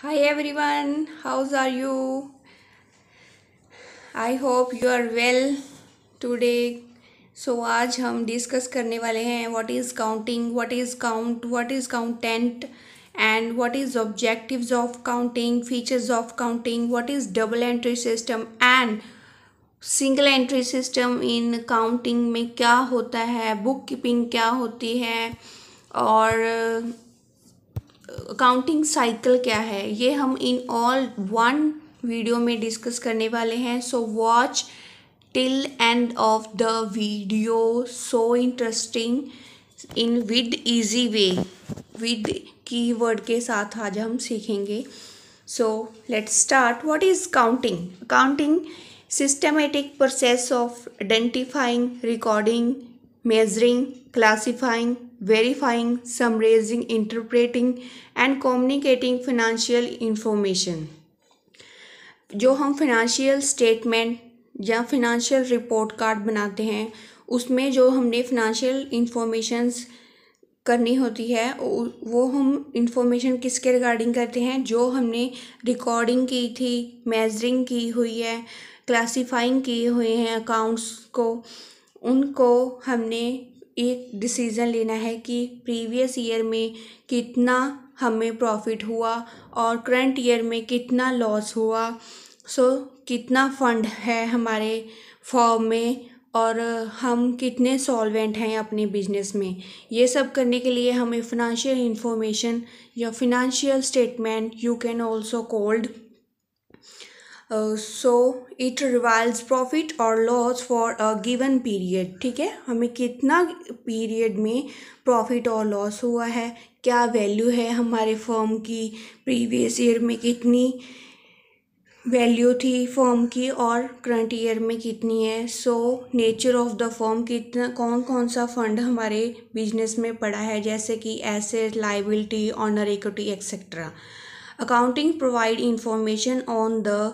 Hi everyone, how's are you? I hope you are well today. आज हम discuss करने वाले हैं what is counting, what is count, what is accountant and what is objectives of counting, features of counting, what is double entry system and single entry system in counting में क्या होता है, book keeping क्या होती है और counting cycle क्या है, ये हम इन ऑल वन वीडियो में डिस्कस करने वाले हैं. So watch till and of the video. So interesting in with easy way, with keyword के साथ आज हम सीखेंगे. So let's start. What is counting? Counting systematic process of identifying, recording, measuring, classifying, verifying, summarizing, interpreting and communicating financial information. जो हम financial statement या financial report card बनाते हैं उसमें जो हमने फिनेंशियल इंफॉर्मेशंस करनी होती है वो हम इंफॉर्मेशन किसके रिगार्डिंग करते हैं, जो हमने रिकॉर्डिंग की थी, मेजरिंग की हुई है, क्लासिफाइंग किए हुए हैं अकाउंट्स को, उनको हमने एक डिसीज़न लेना है कि प्रीवियस ईयर में कितना हमें प्रॉफिट हुआ और करंट ईयर में कितना लॉस हुआ. कितना फंड है हमारे फॉर्म में और हम कितने सॉल्वेंट हैं अपने बिजनेस में. ये सब करने के लिए हमें फिनेंशियल इंफॉर्मेशन या financial statement you can also called. So it reveals profit और loss for a given period. ठीक है, हमें कितना पीरियड में प्रॉफिट और लॉस हुआ है, क्या वैल्यू है हमारे फर्म की, प्रीवियस ईयर में कितनी वैल्यू थी फर्म की और करंट ईयर में कितनी है. नेचर ऑफ द फर्म, कितना कौन कौन सा फंड हमारे बिजनेस में पड़ा है, जैसे कि asset, liability, owner equity etcetera. Accounting provide information on the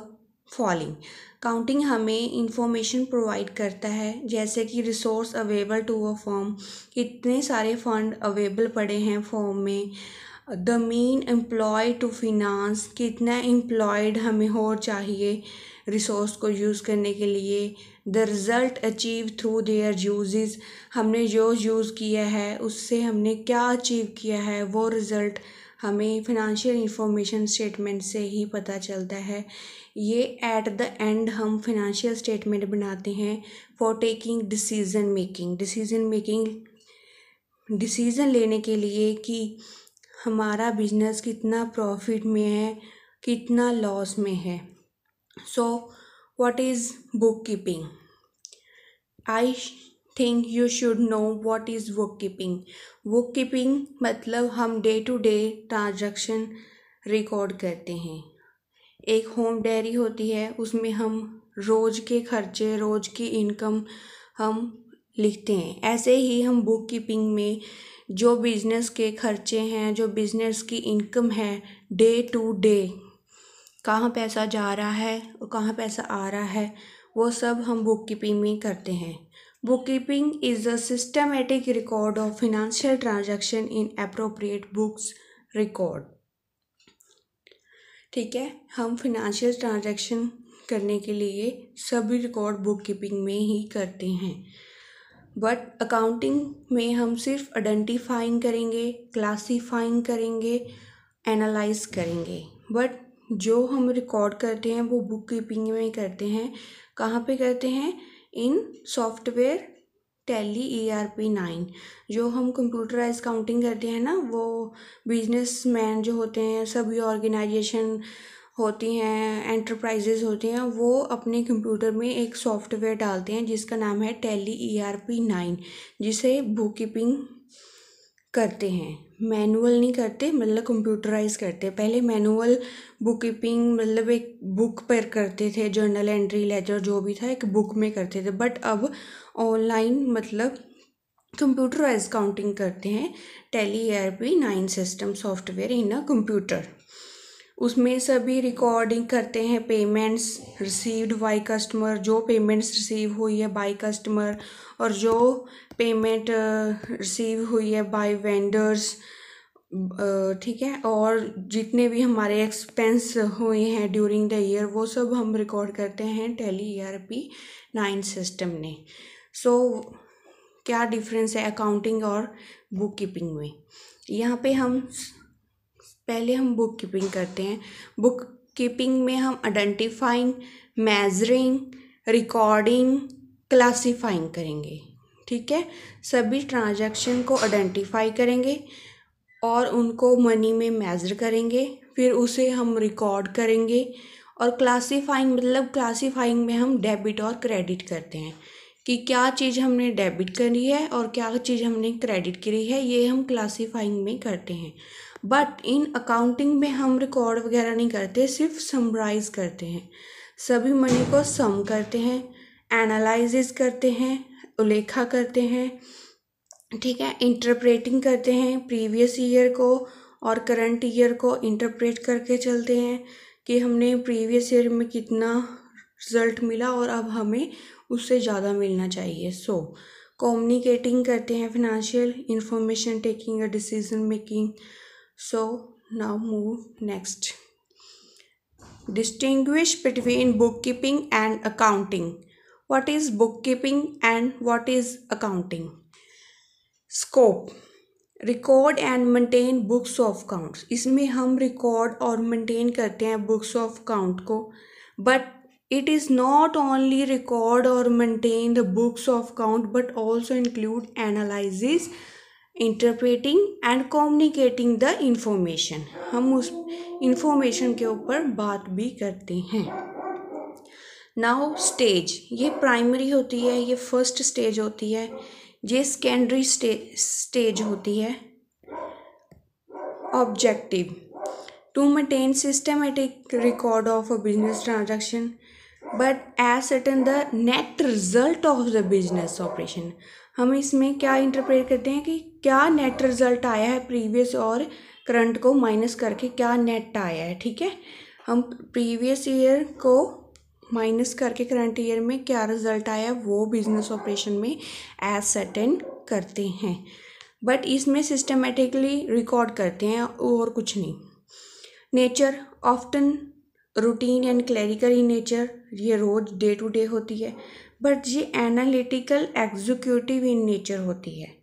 following. Counting हमें इंफॉर्मेशन प्रोवाइड करता है जैसे कि resource available to a firm, कितने सारे फंड अवेलेबल पड़े हैं फर्म में. The mean employ to finance, कितना एम्प्लॉयड हमें और चाहिए रिसोर्स को यूज़ करने के लिए. द result achieve through their uses, हमने जो यूज़ किया है उससे हमने क्या अचीव किया है, वो रिज़ल्ट हमें फिनेंशियल इंफॉर्मेशन स्टेटमेंट से ही पता चलता है. ये एट द एंड हम फिनेंशियल स्टेटमेंट बनाते हैं फॉर टेकिंग डिसीज़न लेने के लिए कि हमारा बिजनेस कितना प्रॉफिट में है, कितना लॉस में है. What is book keeping? I think you should know what is book keeping. Book keeping मतलब हम day to day transaction record करते हैं. एक होम डायरी होती है, उसमें हम रोज़ के खर्चे, रोज़ की इनकम हम लिखते हैं. ऐसे ही हम बुक कीपिंग में जो बिज़नेस के खर्चे हैं, जो बिज़नेस की इनकम है, डे टू डे कहाँ पैसा जा रहा है और कहाँ पैसा आ रहा है, वो सब हम बुक कीपिंग में करते हैं. Book keeping is a systematic record of financial transaction in appropriate books record. ठीक है, हम फिनेंशियल ट्रांजैक्शन करने के लिए सभी रिकॉर्ड बुक कीपिंग में ही करते हैं. बट अकाउंटिंग में हम सिर्फ आइडेंटिफाइंग करेंगे, क्लासीफाइंग करेंगे, एनालाइज करेंगे. बट जो हम रिकॉर्ड करते हैं वो बुक कीपिंग में करते हैं. कहाँ पे करते हैं? इन सॉफ्टवेयर टैली ERP 9. जो हम कंप्यूटराइज काउंटिंग करते हैं ना, वो बिजनेसमैन जो होते हैं, सभी ऑर्गेनाइजेशन होती हैं, एंटरप्राइजेज होती हैं, वो अपने कंप्यूटर में एक सॉफ्टवेयर डालते हैं जिसका नाम है टैली ERP 9, जिसे बुक कीपिंग करते हैं. मैनुअल नहीं करते, मतलब कंप्यूटराइज करते हैं. पहले मैनुअल बुक कीपिंग मतलब एक बुक पर करते थे, जर्नल एंट्री, लेजर जो भी था एक बुक में करते थे. बट अब ऑनलाइन मतलब कंप्यूटराइज काउंटिंग करते हैं. Tally ERP 9 system software in a computer. उसमें सभी रिकॉर्डिंग करते हैं पेमेंट्स रिसीव्ड बाय कस्टमर, जो पेमेंट्स रिसीव हुई है बाय कस्टमर और जो पेमेंट रिसीव हुई है बाय वेंडर्स, ठीक है, और जितने भी हमारे एक्सपेंस हुए हैं ड्यूरिंग द ईयर वो सब हम रिकॉर्ड करते हैं टैली ERP 9 सिस्टम ने। सो क्या डिफरेंस है अकाउंटिंग और बुक कीपिंग में? यहाँ पे पहले हम बुक कीपिंग करते हैं। बुक कीपिंग में हम आइडेंटिफाइंग, मेजरिंग, रिकॉर्डिंग, क्लासीफाइंग करेंगे। ठीक है, सभी ट्रांजैक्शन को आइडेंटिफाई करेंगे और उनको मनी में मेज़र करेंगे, फिर उसे हम रिकॉर्ड करेंगे। और क्लासीफाइंग मतलब क्लासीफाइंग में हम डेबिट और क्रेडिट करते हैं कि क्या चीज़ हमने डेबिट करी है और क्या चीज़ हमने क्रेडिट करी है, ये हम क्लासीफाइंग में करते हैं। बट इन अकाउंटिंग में हम रिकॉर्ड वगैरह नहीं करते, सिर्फ समराइज करते हैं। सभी मनी को सम करते हैं, एनालाइसिस करते हैं, उल्लेखा करते हैं। ठीक है, इंटरप्रेटिंग करते हैं, प्रीवियस ईयर को और करंट ईयर को इंटरप्रेट करके चलते हैं कि हमने प्रीवियस ईयर में कितना रिजल्ट मिला और अब हमें उससे ज़्यादा मिलना चाहिए। सो कम्युनिकेटिंग करते हैं, financial information, taking a decision making. So now move next. Distinguish between bookkeeping and accounting. What is bookkeeping and what is accounting? Scope: record and maintain books of counts. इसमें हम रिकॉर्ड और maintain करते हैं books of count को, but it is not only record और maintain the books of count but also include analysis, interpreting and communicating the information. हम उस information के ऊपर बात भी करते हैं। नाउ स्टेज, ये प्राइमरी होती है, ये फर्स्ट स्टेज होती है, ये सेकेंडरी स्टेज होती है। Objective: to maintain systematic record of a business transaction but ascertain the net result of the business operation. हम इसमें क्या इंटरप्रेट करते हैं कि क्या नेट रिजल्ट आया है, प्रीवियस और करंट को माइनस करके क्या नेट आया है। ठीक है, हम प्रीवियस ईयर को माइनस करके करंट ईयर में क्या रिजल्ट आया वो बिजनेस ऑपरेशन में ascertain करते हैं, बट इसमें सिस्टमेटिकली रिकॉर्ड करते हैं और कुछ नहीं। Nature: often routine and clerical in nature, ये रोज डे टू डे होती है, बट ये एनालिटिकल एग्जीक्यूटिव इन नेचर होती है।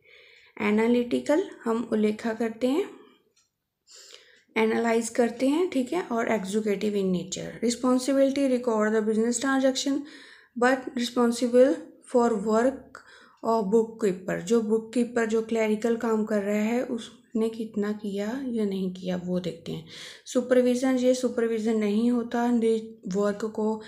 एनालिटिकल हम उल्लेखा करते हैं, एनालाइज करते हैं, ठीक है, और executive in nature. Responsibility: record the business transaction but responsible for work और बुक कीपर। जो बुक कीपर जो क्लरिकल काम कर रहा है उसने कितना किया या नहीं किया वो देखते हैं। सुपरविज़न: ये सुपरविज़न नहीं होता, वर्क को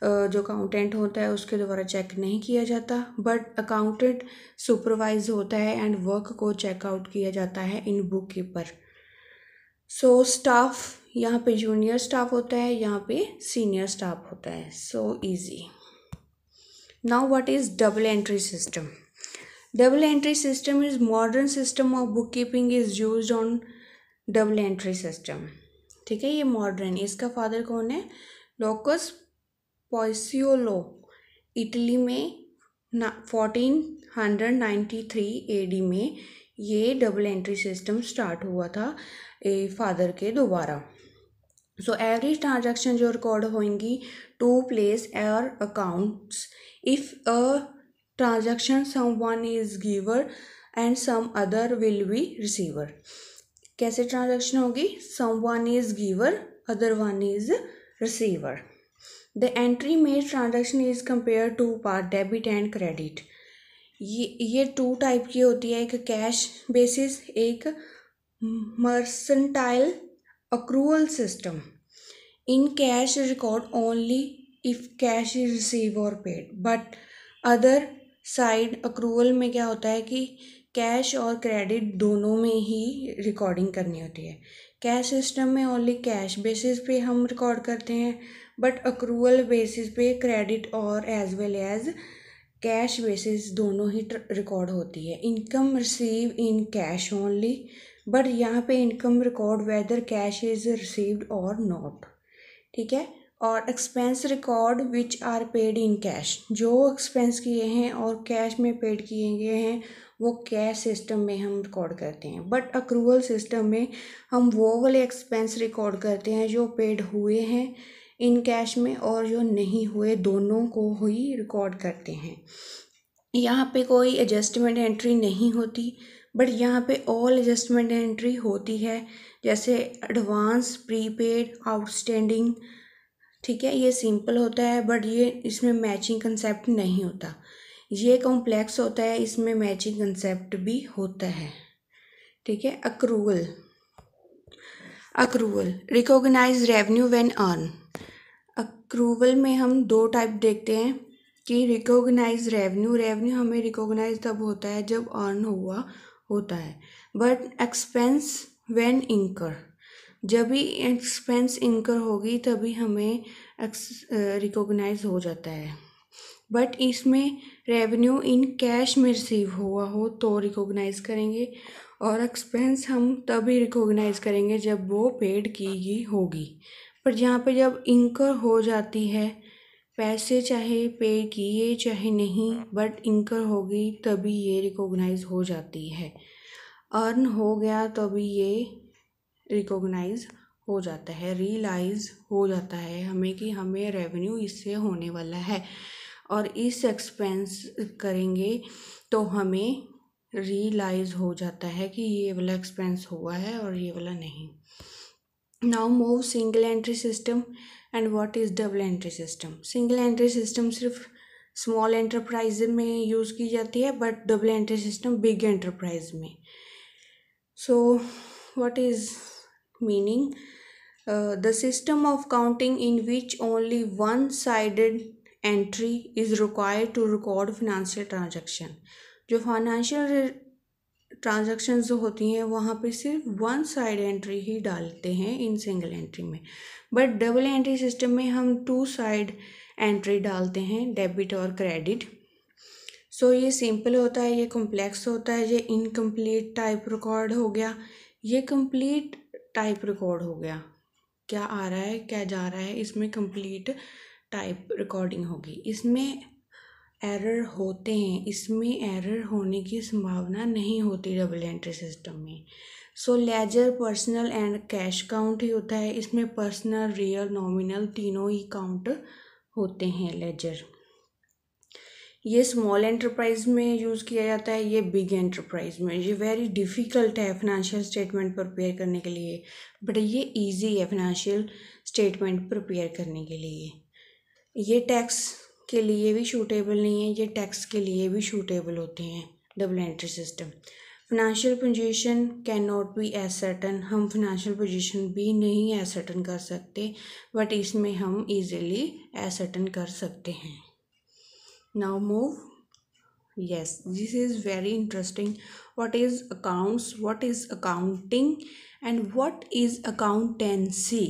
जो अकाउंटेंट होता है उसके द्वारा चेक नहीं किया जाता, बट अकाउंटेंट सुपरवाइज होता है एंड वर्क को चेकआउट किया जाता है in book keeper. So staff, यहाँ पे जूनियर स्टाफ होता है, यहाँ पे सीनियर स्टाफ होता है। So easy. Now what is double entry system? Double entry system is modern system of book keeping is used on double entry system. ठीक है, ये मॉडर्न, इसका फादर कौन है? लोकस पोइसियोलो। इटली में 1493 AD में ये डबल एंट्री सिस्टम स्टार्ट हुआ था फादर के द्वारा। सो एवरी ट्रांजैक्शन जो रिकॉर्ड होंगी टू प्लेस और accounts if a transaction someone is giver and some other will be receiver. कैसे ट्रांजैक्शन होगी? Someone is giver, other one is receiver. The entry made transaction is compare two part debit and credit. ये two type की होती है, एक cash basis, एक mercantile accrual system. In cash record only if cash is received or paid, but other side accrual में क्या होता है कि कैश और क्रेडिट दोनों में ही रिकॉर्डिंग करनी होती है। कैश सिस्टम में ओनली कैश बेसिस पे हम रिकॉर्ड करते हैं, बट अक्रूवल बेसिस पे क्रेडिट और as well as cash basis दोनों ही रिकॉर्ड होती है। Income receive in cash only, but यहाँ पे income record whether cash is received और नॉट। ठीक है, और expense record which are paid in cash, जो एक्सपेंस किए हैं और कैश में पेड किए गए हैं वो कैश सिस्टम में हम रिकॉर्ड करते हैं। बट अक्रूवल सिस्टम में हम वो वाले एक्सपेंस रिकॉर्ड करते हैं जो पेड हुए हैं इन कैश में और जो नहीं हुए, दोनों को ही रिकॉर्ड करते हैं। यहाँ पे कोई एडजस्टमेंट एंट्री नहीं होती, बट यहाँ पे ऑल एडजस्टमेंट एंट्री होती है, जैसे एडवांस, प्रीपेड, आउटस्टैंडिंग। ठीक है, ये सिंपल होता है बट ये इसमें मैचिंग कंसेप्ट नहीं होता। ये कॉम्प्लेक्स होता है, इसमें मैचिंग कंसेप्ट भी होता है। ठीक है। Accrual, accrual recognise revenue when earn. Accrual में हम दो टाइप देखते हैं कि रिकॉग्नाइज रेवेन्यू, रेवेन्यू हमें रिकॉग्नाइज तब होता है जब अर्न हुआ होता है, बट एक्सपेंस व्हेन इंकर, जब भी एक्सपेंस इंकर होगी तभी हमें रिकॉग्नाइज हो जाता है। बट इसमें रेवेन्यू इन कैश में रिसीव हुआ हो तो रिकॉग्नाइज करेंगे, और एक्सपेंस हम तभी रिकॉग्नाइज करेंगे जब वो पेड की गई होगी। पर यहाँ पे जब इंकर हो जाती है, पैसे चाहे पे किए चाहे नहीं, बट इंकर होगी तभी ये रिकॉग्नाइज हो जाती है। अर्न हो गया तभी ये रिकॉग्नाइज हो जाता है, रियलाइज हो जाता है हमें कि हमें रेवेन्यू इससे होने वाला है, और इस एक्सपेंस करेंगे तो हमें रियलाइज हो जाता है कि ये वाला एक्सपेंस हुआ है और ये वाला नहीं। Now move single entry system and what is double entry system. Single entry system सिर्फ स्मॉल एंटरप्राइज में यूज़ की जाती है, but double entry system big enterprise में। So what is meaning? The system of counting in which only one-sided entry is required to record financial transaction। जो financial transactions जो होती हैं वहाँ पे सिर्फ वन साइड एंट्री ही डालते हैं इन सिंगल एंट्री में, बट डबल एंट्री सिस्टम में हम टू साइड एंट्री डालते हैं, डेबिट और क्रेडिट। सो ये सिंपल होता है, ये कॉम्प्लेक्स होता है, ये इनकम्प्लीट टाइप रिकॉर्ड हो गया, ये कंप्लीट टाइप रिकॉर्ड हो गया। क्या आ रहा है क्या जा रहा है, इसमें कंप्लीट टाइप रिकॉर्डिंग होगी। इसमें एरर होते हैं, इसमें एरर होने की संभावना नहीं होती डबल एंट्री सिस्टम में। So ledger, personal and cash count ही होता है। इसमें पर्सनल, रियल, नॉमिनल तीनों ही काउंट होते हैं लेजर। ये स्मॉल एंटरप्राइज में यूज़ किया जाता है, ये बिग एंटरप्राइज में। ये वेरी डिफ़िकल्ट है फाइनेंशियल स्टेटमेंट प्रिपेयर करने के लिए, बट ये इजी है फाइनेंशियल स्टेटमेंट प्रिपेयर करने के लिए। ये टैक्स के लिए भी सूटेबल नहीं है, ये टैक्स के लिए भी सूटेबल होते हैं double entry system. Financial position can not be ascertain, हम फाइनेंशियल पोजीशन भी नहीं एसर्टन कर सकते, बट इसमें हम इजीली एसर्टन कर सकते हैं। Now move. Yes, this is very interesting. What is accounts? What is accounting? And what is accountancy?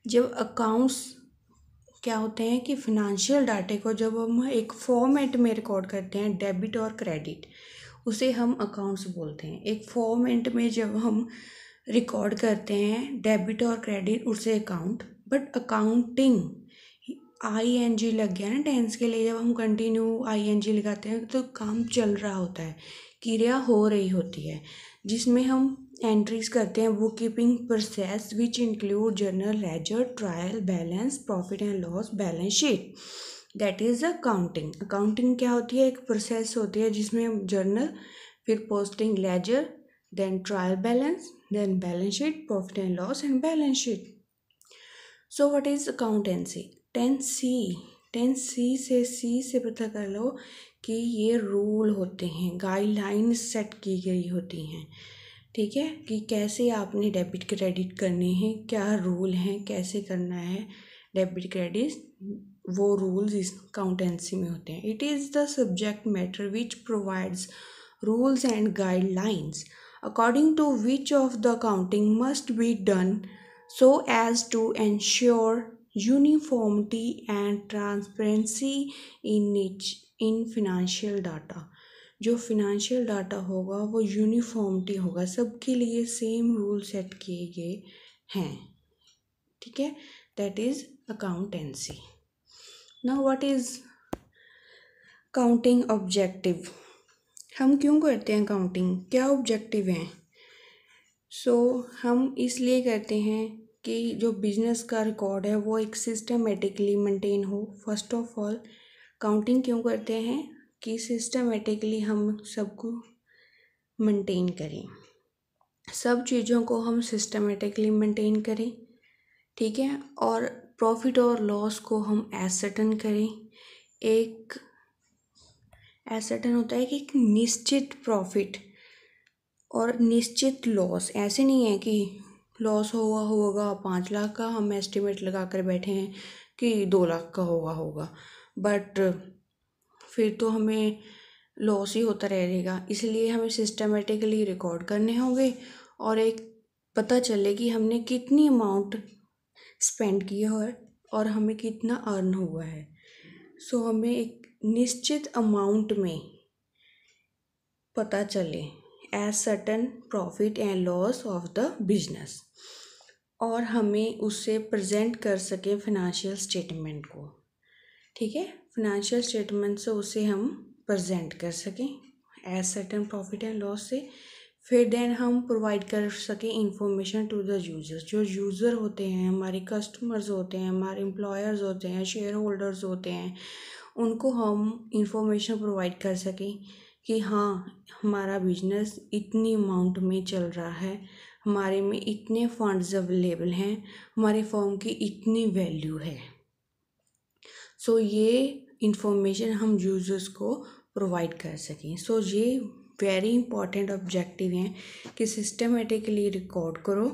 जब अकाउंट्स क्या होते हैं कि फिनेंशियल डाटे को जब हम एक फॉर्मेट में रिकॉर्ड करते हैं, डेबिट और क्रेडिट, उसे हम अकाउंट्स बोलते हैं। एक फॉर्मेट में जब हम रिकॉर्ड करते हैं डेबिट और क्रेडिट, उसे अकाउंट। बट अकाउंटिंग, ING लग गया ना टेंस के लिए, जब हम कंटिन्यू ING लगाते हैं तो काम चल रहा होता है, क्रिया हो रही होती है, जिसमें हम एंट्रीज करते हैं book keeping process which include journal, ledger, trial balance, profit and loss, balance sheet. That is accounting. Accounting क्या होती है? एक प्रोसेस होती है जिसमें हम जर्नल, फिर posting, ledger, then trial balance, then balance sheet, profit and loss and balance sheet. So what is accountancy? 10C से पता कर लो कि ये रूल होते हैं, गाइडलाइंस सेट की गई होती हैं। ठीक है, कि कैसे आपने डेबिट क्रेडिट करने हैं, क्या रूल हैं, कैसे करना है डेबिट क्रेडिट, वो रूल्स इस अकाउंटेंसी में होते हैं। It is the subject matter which provides rules and guidelines according to which of the accounting must be done so as to ensure uniformity and transparency in financial data। जो financial data होगा वो uniformity होगा, सबके लिए same rule set किए गए हैं। ठीक है, that is accountancy. Now what is counting objective? हम क्यों करते हैं अकाउंटिंग, क्या ऑब्जेक्टिव हैं? हम इसलिए करते हैं कि जो बिजनेस का रिकॉर्ड है वो एक सिस्टमेटिकली मेंटेन हो। फर्स्ट ऑफ ऑल अकाउंटिंग क्यों करते हैं कि सिस्टमेटिकली हम सबको मेंटेन करें, सब चीज़ों को हम सिस्टमेटिकली मेंटेन करें, ठीक है। और प्रॉफिट और लॉस को हम एसर्टेन करें। एक एसर्टेन होता है कि एक निश्चित प्रॉफिट और निश्चित लॉस। ऐसे नहीं है कि लॉस होगा 5 लाख का, हम एस्टिमेट लगा कर बैठे हैं कि 2 लाख का होगा, बट फिर तो हमें लॉस ही होता रहेगा। इसलिए हमें सिस्टमेटिकली रिकॉर्ड करने होंगे और एक पता चले कि हमने कितनी अमाउंट स्पेंड किया है और हमें कितना अर्न हुआ है। हमें एक निश्चित अमाउंट में पता चले ascertain profit and loss of the business, और हमें उससे प्रेजेंट कर सकें फाइनेंशियल स्टेटमेंट को, ठीक है। फाइनेंशियल स्टेटमेंट से उसे हम प्रेजेंट कर सकें ascertain profit and loss से। फिर देन हम प्रोवाइड कर सकें इंफॉर्मेशन टू द यूज़र्स। जो यूज़र होते हैं, हमारे कस्टमर्स होते हैं, हमारे एम्प्लॉयर्स होते हैं, शेयर होल्डर्स होते हैं, उनको हम इंफॉर्मेशन प्रोवाइड कर सकें कि हाँ, हमारा बिजनेस इतनी अमाउंट में चल रहा है, हमारे में इतने फंड्स अवेलेबल हैं, हमारे फर्म की इतनी वैल्यू है। ये इंफॉर्मेशन हम यूज़र्स को प्रोवाइड कर सकें। ये वेरी इंपॉर्टेंट ऑब्जेक्टिव हैं कि सिस्टमेटिकली रिकॉर्ड करो,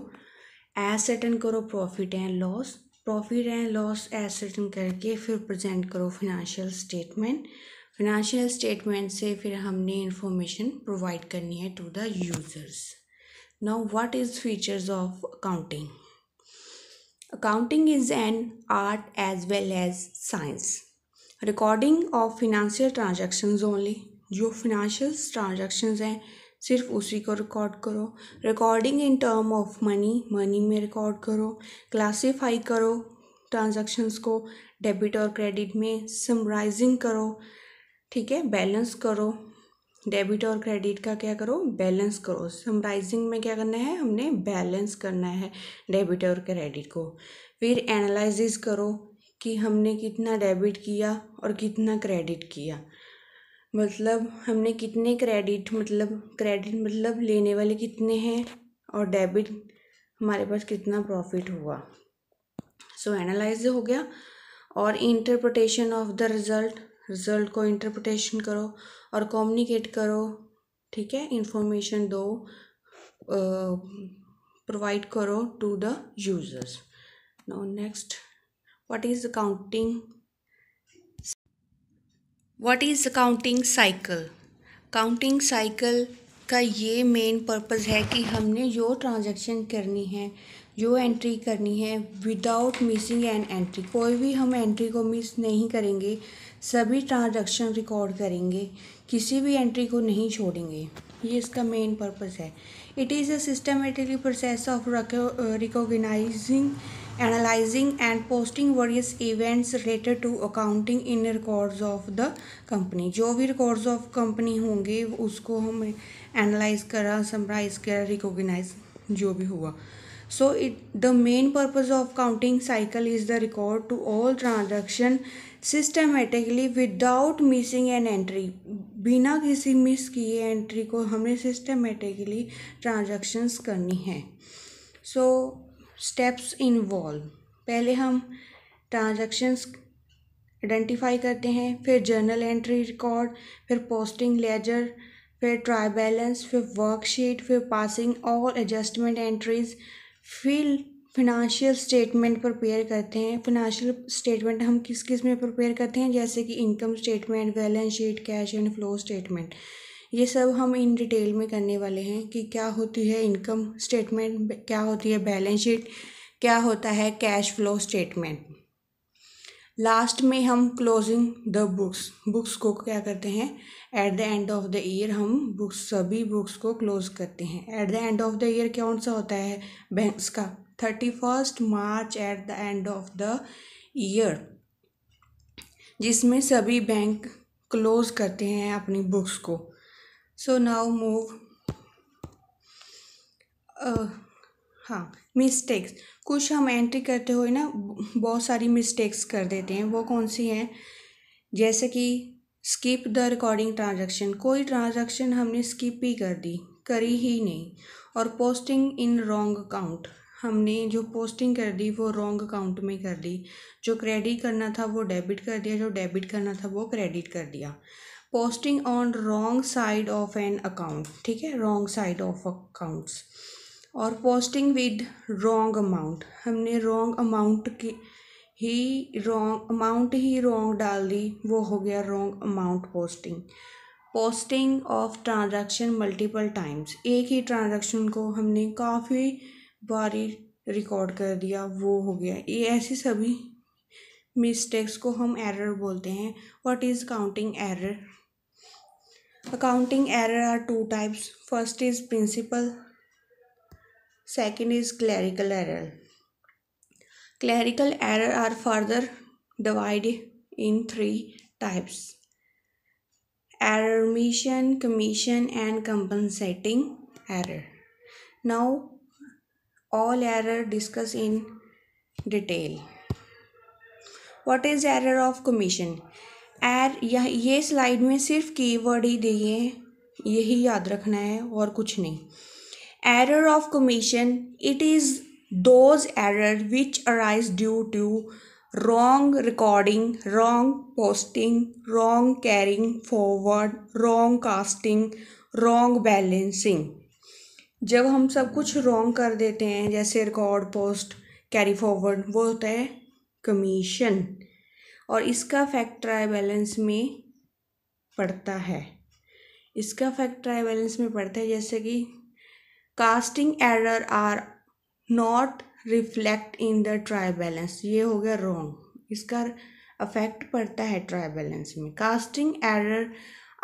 एसर्टेन करो प्रॉफिट एंड लॉस एसर्टेन करके फिर प्रेजेंट करो फाइनेंशियल स्टेटमेंट से फिर हमने इंफॉर्मेशन प्रोवाइड करनी है to the users. Now what is features of accounting? Accounting is an art as well as science. Recording of financial transactions only. जो financial transactions हैं सिर्फ उसी को रिकॉर्ड करो। Recording in term of money में record करो। Classify करो transactions को डेबिट और क्रेडिट में। समराइजिंग करो, ठीक है, बैलेंस करो। डेबिट और क्रेडिट का क्या करो, बैलेंस करो। समराइजिंग में क्या करना है, हमने बैलेंस करना है डेबिट और क्रेडिट को। फिर एनालिसिस करो कि हमने कितना डेबिट किया और कितना क्रेडिट किया, मतलब हमने कितने क्रेडिट मतलब लेने वाले कितने हैं और डेबिट हमारे पास कितना प्रॉफिट हुआ। एनालाइज हो गया। और इंटरप्रिटेशन ऑफ द रिजल्ट को इंटरप्रिटेशन करो और कम्युनिकेट करो, ठीक है, इंफॉर्मेशन दो, प्रोवाइड करो to the users. Now next, what is accounting cycle? Accounting cycle का ये मेन पर्पस है कि हमने जो ट्रांजैक्शन करनी है, जो एंट्री करनी है, विदाउट मिसिंग एन एंट्री, कोई भी हम एंट्री को मिस नहीं करेंगे, सभी ट्रांजैक्शन रिकॉर्ड करेंगे, किसी भी एंट्री को नहीं छोड़ेंगे। ये इसका मेन पर्पस है। It is a systematically process of recognising, analysing and posting various events related to accounting in records of the company. जो भी रिकॉर्ड्स ऑफ कंपनी होंगे उसको हम एनालाइज करा, समराइज करा, रिकॉग्नाइज जो भी हुआ। The main purpose of counting cycle is the record to all transaction systematically without missing an entry. बिना किसी मिस किए एंट्री को हमें सिस्टमेटिकली ट्रांजैक्शंस करनी है। स्टेप्स इन्वॉल्व, पहले हम ट्रांजैक्शंस आइडेंटिफाई करते हैं, फिर जर्नल एंट्री रिकॉर्ड, फिर पोस्टिंग लेजर, फिर ट्राई बैलेंस, फिर वर्कशीट, फिर पासिंग ऑल एडजस्टमेंट एंट्रीज, फिर फिनेंशियल स्टेटमेंट प्रिपेयर करते हैं। फिनेंशियल स्टेटमेंट हम किस किस में प्रिपेयर करते हैं, जैसे कि income statement, balance sheet, cash and flow statement. ये सब हम इन डिटेल में करने वाले हैं कि क्या होती है इनकम स्टेटमेंट, क्या होती है बैलेंस शीट, क्या होता है कैश फ्लो स्टेटमेंट। लास्ट में हम क्लोजिंग द बुक्स को क्या करते हैं, at the end of the year हम सभी बुक्स को क्लोज करते हैं। At the end of the year कौन सा होता है, बैंक्स का 31 March at the end of the year, जिसमें सभी बैंक क्लोज करते हैं अपनी बुक्स को। So now move. हाँ, मिस्टेक्स। कुछ हम एंट्री करते हुए ना बहुत सारी मिस्टेक्स कर देते हैं। वो कौन सी हैं? जैसे कि स्किप द रिकॉर्डिंग ट्रांजैक्शन, कोई ट्रांजैक्शन हमने स्किप ही कर दी, करी ही नहीं। और पोस्टिंग इन रॉन्ग अकाउंट, हमने जो पोस्टिंग कर दी वो रॉन्ग अकाउंट में कर दी। जो क्रेडिट करना था वो डेबिट कर दिया, जो डेबिट करना था वो क्रेडिट कर दिया। Posting on wrong side of an account, ठीक है, रॉन्ग साइड ऑफ अकाउंट्स। और पोस्टिंग विद रॉन्ग अमाउंट, हमने रॉन्ग अमाउंट की ही रॉन्ग डाल दी, वो हो गया wrong amount posting. Posting of transaction multiple times, एक ही ट्रांजैक्शन को हमने काफ़ी बारी रिकॉर्ड कर दिया, वो हो गया। ये ऐसी सभी मिस्टेक्स को हम एरर बोलते हैं। What is counting error? Accounting error are two types. First is principle, second is clerical error. Clerical error are further divided in three types: error, omission, commission, and compensating error. Now all error discuss in detail. What is error of commission? ये slide में सिर्फ keyword ही दिए हैं, यही याद रखना है और कुछ नहीं। Error of commission, it is those errors which arise due to wrong recording, wrong posting, wrong carrying forward, wrong casting, wrong balancing. जब हम सब कुछ wrong कर देते हैं, जैसे रिकॉर्ड, पोस्ट, कैरी फॉरवर्ड, वो होता है कमीशन। और इसका फैक्ट ट्राई बैलेंस में पड़ता है, जैसे कि casting error are not reflect in the trial balance, ये हो गया रॉन्ग, इसका अफेक्ट पड़ता है ट्राई बैलेंस में। Casting error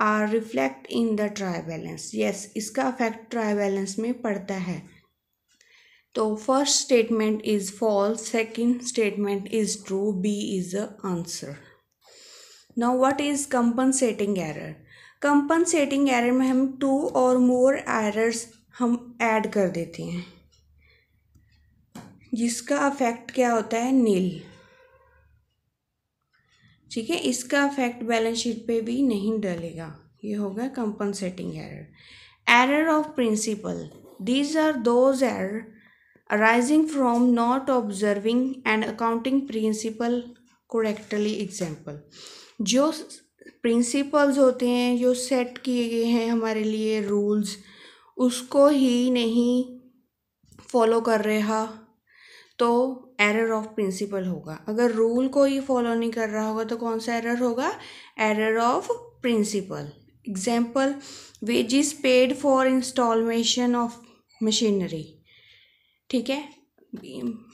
are reflect in the trial balance, yes, इसका अफेक्ट ट्राई बैलेंस में पड़ता है। तो first statement is false, second statement is true, B is the answer. Now what is compensating error? Compensating error में हम to और मोर errors हम add कर देते हैं, जिसका अफेक्ट क्या होता है? नील, ठीक है, इसका अफेक्ट बैलेंस शीट पे भी नहीं डलेगा, ये होगा compensating error. Error of principle, these are those error arising from not observing and accounting principle correctly. Example, जो प्रिंसिपल्स होते हैं, जो सेट किए गए हैं हमारे लिए रूल्स, उसको ही नहीं फॉलो कर रहा तो एरर ऑफ प्रिंसिपल होगा। अगर रूल को ही फॉलो नहीं कर रहा होगा तो कौन सा एरर होगा? Error of principle. Example, wages paid for installation of machinery, ठीक है,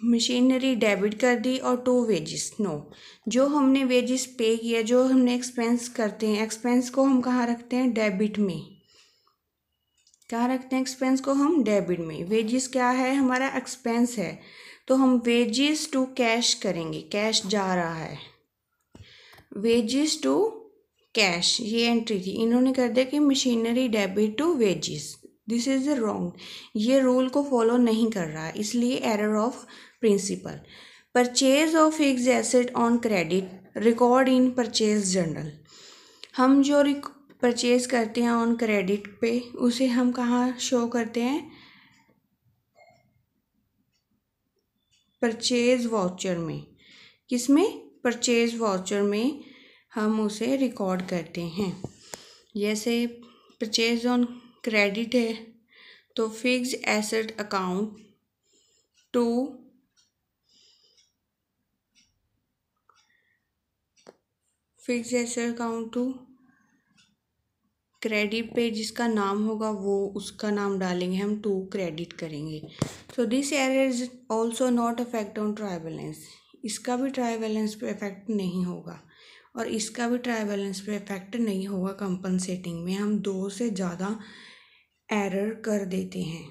मशीनरी डेबिट कर दी और टू वेजेस, नो, जो हमने वेजेस पे किया, जो हमने एक्सपेंस करते हैं, एक्सपेंस को हम कहाँ रखते हैं? डेबिट में। कहाँ रखते हैं एक्सपेंस को? हम डेबिट में। वेजेस क्या है? हमारा एक्सपेंस है, तो हम वेजेस टू कैश करेंगे, कैश जा रहा है, वेजेस टू कैश, ये एंट्री थी, इन्होंने कर दिया कि machinery debit to wages, this is wrong, ये रूल को फॉलो नहीं कर रहा है, इसलिए error of principle. Purchase of fixed asset on credit, record in purchase journal, हम जो परचेज करते हैं ऑन क्रेडिट पे, उसे हम कहाँ शो करते हैं? परचेज वाउचर में। किसमें? परचेज वाउचर में हम उसे रिकॉर्ड करते हैं। जैसे परचेज ऑन क्रेडिट है तो fixed asset account to fixed asset account to credit पे जिसका नाम होगा वो उसका नाम डालेंगे, हम टू क्रेडिट करेंगे। So this error is also not affect on try balance, इसका भी ट्राई बैलेंस पे इफेक्ट नहीं होगा और इसका भी ट्राई बैलेंस पे इफेक्ट नहीं होगा। कंपनसेटिंग में हम दो से ज़्यादा एरर कर देते हैं,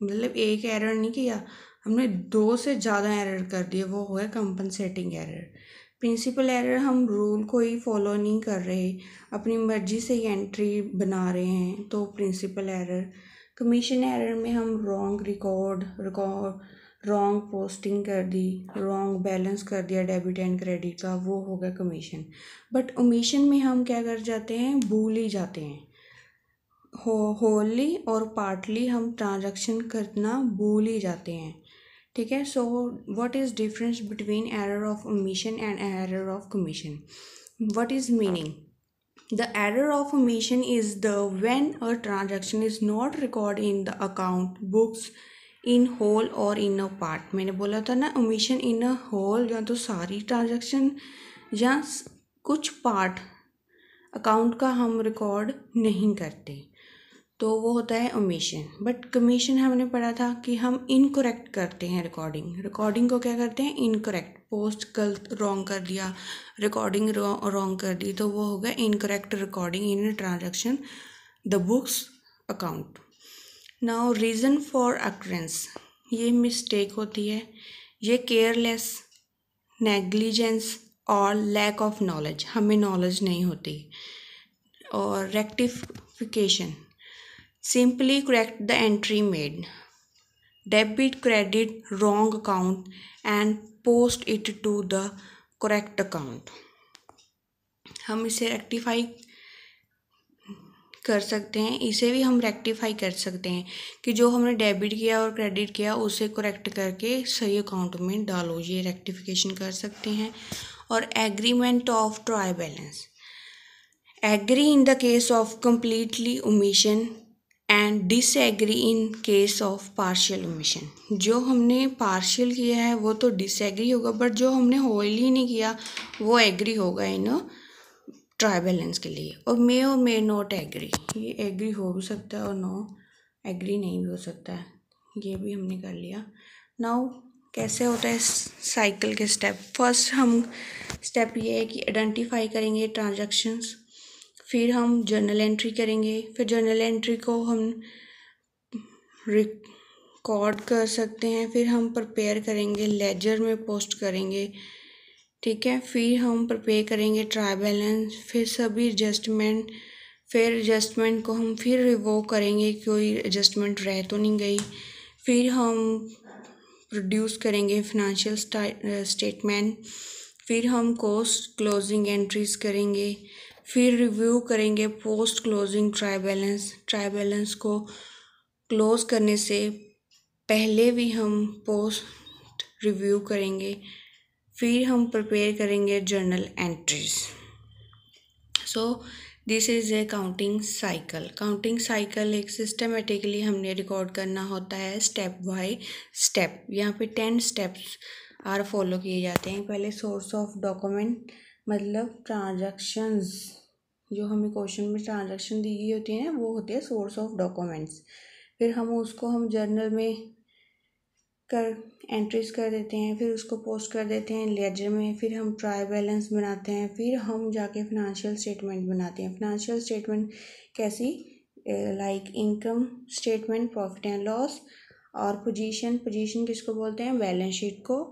मतलब एक एरर नहीं किया हमने, दो से ज़्यादा एरर कर दिए, वो हुआ कंपनसेटिंग एरर। प्रिंसिपल एरर हम रूल को ही फॉलो नहीं कर रहे, अपनी मर्जी से ही एंट्री बना रहे हैं, तो प्रिंसिपल एरर। कमीशन एरर में हम रॉन्ग रॉन्ग पोस्टिंग कर दी, रॉन्ग बैलेंस कर दिया डेबिट एंड क्रेडिट का, वो हो गया कमीशन। बट ओमिशन में हम क्या कर जाते हैं, भूल ही जाते हैं, होली और पार्टली हम ट्रांजैक्शन करना भूल ही जाते हैं। ठीक है, सो what is difference between error of omission and error of commission? What is meaning? The error of omission is the when a transaction is not recorded in the account books in whole or in a part। मैंने बोला था ना, omission in a whole या तो सारी transaction या कुछ part account का हम रिकॉर्ड नहीं करते, तो वो होता है ओमिशन। बट कमीशन हमने पढ़ा था कि हम इनकरेक्ट करते हैं रिकॉर्डिंग को क्या करते हैं, इनकरेक्ट, पोस्ट गलत रॉन्ग कर दिया, रिकॉर्डिंग रॉन्ग कर दी, तो वो हो गया incorrect recording in transaction the books account. Now reason for occurrence, ये मिस्टेक होती है, ये केयरलेस, नेग्लिजेंस और लैक ऑफ नॉलेज, हमें नॉलेज नहीं होती। और rectification, simply correct the entry made, debit credit wrong account and post it to the correct account। हम इसे रेक्टिफाई कर सकते हैं, इसे भी हम रेक्टिफाई कर सकते हैं कि जो हमने डेबिट किया और क्रेडिट किया उसे करेक्ट करके सही अकाउंट में डालो, ये रेक्टिफिकेशन कर सकते हैं। और agreement of trial balance, agree in the case of completely omission and disagree in case of partial omission. जो हमने पार्शियल किया है वो तो डिसएग्री होगा, बट जो हमने होली नहीं किया वो एग्री होगा इन ट्राई बैलेंस के लिए। और मे नॉट एग्री, ये एग्री हो भी सकता है और नो एग्री नहीं भी हो सकता है, ये भी हमने कर लिया। नाउ कैसे होता है साइकिल के स्टेप? फर्स्ट हम स्टेप ये है कि आइडेंटिफाई करेंगे ट्रांजैक्शंस, फिर हम जर्नल एंट्री करेंगे, फिर जर्नल एंट्री को हम रिकॉर्ड कर सकते हैं, फिर हम प्रिपेयर करेंगे, लेजर में पोस्ट करेंगे। ठीक है, फिर हम प्रिपेयर करेंगे ट्राई बैलेंस, फिर सभी एडजस्टमेंट, फिर एडजस्टमेंट को हम फिर रिवोक करेंगे, कोई एडजस्टमेंट रह तो नहीं गई। फिर हम प्रोड्यूस करेंगे फाइनेंशियल स्टेटमेंट, फिर हम कॉस्ट क्लोजिंग एंट्रीज करेंगे, फिर रिव्यू करेंगे पोस्ट क्लोजिंग ट्राई बैलेंस को क्लोज करने से पहले भी हम पोस्ट रिव्यू करेंगे, फिर हम प्रिपेयर करेंगे journal entries. So this is a counting cycle एक सिस्टमेटिकली हमने रिकॉर्ड करना होता है स्टेप बाय स्टेप। यहाँ पे 10 स्टेप्स आर फॉलो किए जाते हैं। पहले सोर्स ऑफ डॉक्यूमेंट, मतलब ट्रांजैक्शंस, जो हमें क्वेश्चन में ट्रांजैक्शन दी गई होती है वो होती है सोर्स ऑफ डॉक्यूमेंट्स। फिर हम जर्नल में एंट्रीज कर देते हैं, फिर उसको पोस्ट कर देते हैं लेजर में, फिर हम ट्राई बैलेंस बनाते हैं, फिर हम जाके फाइनेंशियल स्टेटमेंट बनाते हैं। फाइनेंशियल स्टेटमेंट कैसी, like income statement, profit and loss, और पोजीशन किसको बोलते हैं, बैलेंस शीट को,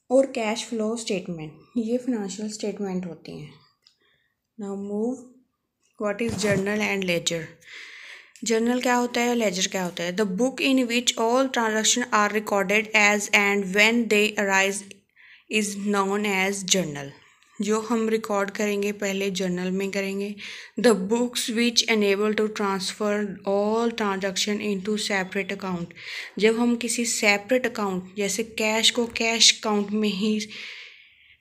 और कैश फ्लो स्टेटमेंट, ये फाइनेंशियल स्टेटमेंट होती हैं। Now move, what is journal and ledger? Journal क्या होता है, लेजर क्या होता है? The book in which all transaction are recorded as and when they arise is known as journal. जो हम रिकॉर्ड करेंगे पहले जर्नल में करेंगे। The books which enable to transfer all transaction into separate account, जब हम किसी सेपरेट अकाउंट जैसे कैश को कैश अकाउंट में ही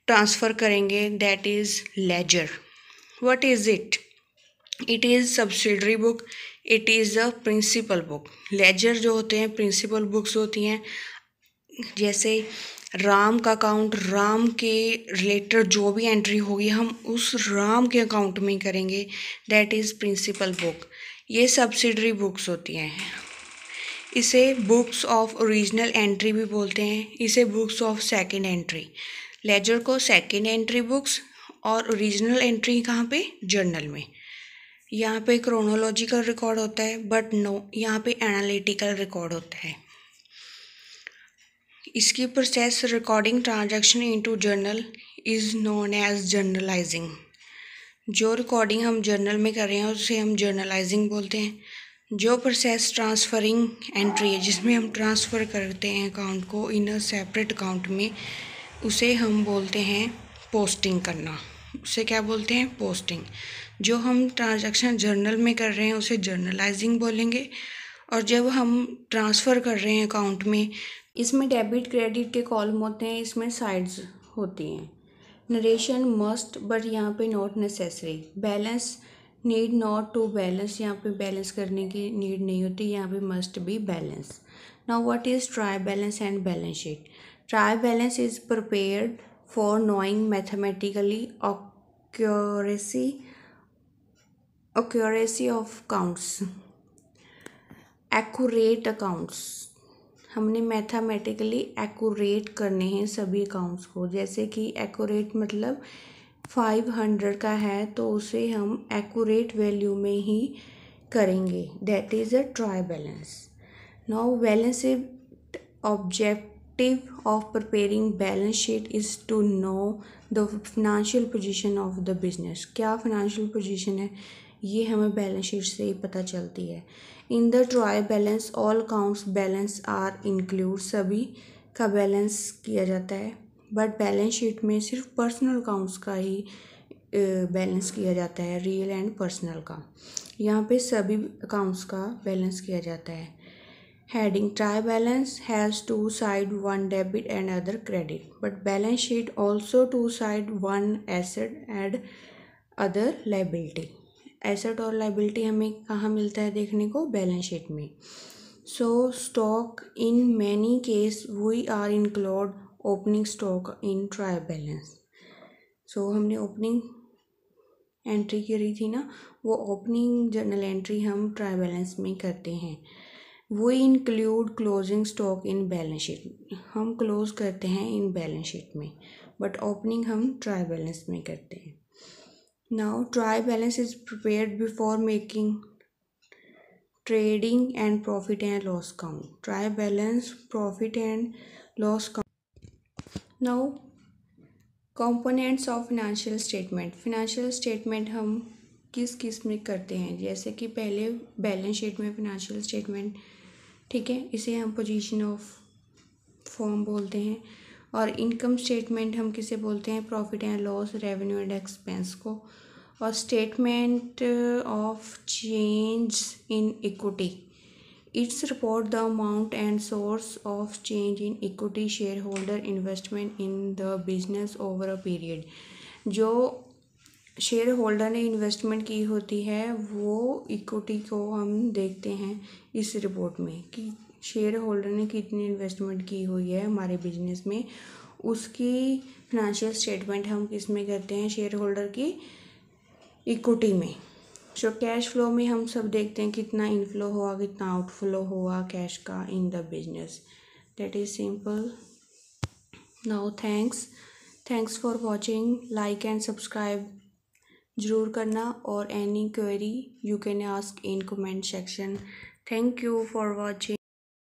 ट्रांसफ़र करेंगे, that is ledger. What is it? It is subsidiary book, it is a principal book. Ledger जो होते हैं प्रिंसिपल बुक्स होती हैं, जैसे राम का अकाउंट, राम के रिलेटेड जो भी एंट्री होगी हम उस राम के अकाउंट में करेंगे, दैट इज़ प्रिंसिपल बुक। ये सब्सिडरी बुक्स होती हैं। इसे बुक्स ऑफ ओरिजिनल एंट्री भी बोलते हैं, इसे books of second entry. Ledger को सेकेंड एंट्री बुक्स और ओरिजिनल एंट्री कहाँ पे, जर्नल में। यहाँ पे क्रोनोलॉजिकल रिकॉर्ड होता है, बट नो, यहाँ पे एनालिटिकल रिकॉर्ड होता है। इसकी process recording transaction into journal is known as journalising. जो रिकॉर्डिंग हम जर्नल में कर रहे हैं उसे हम जर्नलाइजिंग बोलते हैं। जो प्रोसेस ट्रांसफरिंग एंट्री है, जिसमें हम ट्रांसफ़र करते हैं अकाउंट को इन अ सेपरेट अकाउंट में, उसे हम बोलते हैं पोस्टिंग करना। उसे क्या बोलते हैं? पोस्टिंग। जो हम ट्रांजैक्शन जर्नल में कर रहे हैं उसे जर्नलाइजिंग बोलेंगे। और जब हम ट्रांसफ़र कर रहे हैं अकाउंट में, इसमें डेबिट क्रेडिट के कॉलम होते हैं, इसमें साइड्स होती हैं। नरेशन मस्ट बट यहाँ पे not necessary. Balance need not to balance, यहाँ पे बैलेंस करने की नीड नहीं होती, यहाँ पे must be balance. Now what is try balance and balance sheet? Try balance is prepared for knowing mathematically accuracy of counts, accurate accounts. हमने mathematically accurate करने हैं सभी अकाउंट्स को। जैसे कि एक्यूरेट मतलब 500 का है तो उसे हम एक्यूरेट वैल्यू में ही करेंगे, that is a try balance. Now balance objective of preparing balance sheet is to know the financial position of the business। क्या financial position है ये हमें बैलेंस शीट से ही पता चलती है। In the trial balance all accounts balance are include, सभी का बैलेंस किया जाता है। बट बैलेंस शीट में सिर्फ पर्सनल अकाउंट्स का ही बैलेंस किया जाता है, रियल एंड पर्सनल का। यहाँ पे सभी अकाउंट्स का बैलेंस किया जाता है। Heading: Try balance has two sides, one debit and other credit. But balance sheet also two sides, one asset and other liability. Asset और liability हमें कहाँ मिलता है देखने को? बैलेंस शीट में। So stock in many case we are include opening stock in trial balance. So हमने opening entry करी थी ना, वो ओपनिंग जर्नल एंट्री हम ट्राई बैलेंस में करते हैं। वो include closing stock in balance sheet, हम क्लोज करते हैं इन बैलेंस शीट में, बट ओपनिंग हम ट्राई बैलेंस में करते हैं। Now try balance is prepared before making trading and profit and loss count. Try balance profit and loss count. Now components of financial statement. Financial statement हम किस किस में करते हैं? जैसे कि पहले बैलेंस शीट में फाइनेंशियल स्टेटमेंट, ठीक है, इसे हम पोजीशन ऑफ फॉर्म बोलते हैं। और इनकम स्टेटमेंट हम किसे बोलते हैं? Profit and loss, revenue and expense को। और statement of change in equity, its report the amount and source of change in equity share holder investment in the business over a period. जो share holder ने investment की होती है वो equity को हम देखते हैं इस रिपोर्ट में कि शेयर होल्डर ने कितनी इन्वेस्टमेंट की हुई है हमारे बिजनेस में, उसकी फाइनेंशियल स्टेटमेंट हम किस में करते हैं? शेयर होल्डर की इक्विटी में। सो कैश फ्लो में हम सब देखते हैं कितना इनफ्लो हुआ, कितना आउटफ्लो हुआ कैश का in the business. That is simple. Now thanks for watching. Like and subscribe ज़रूर करना, और any query you can ask in comment section. Thank you for watching.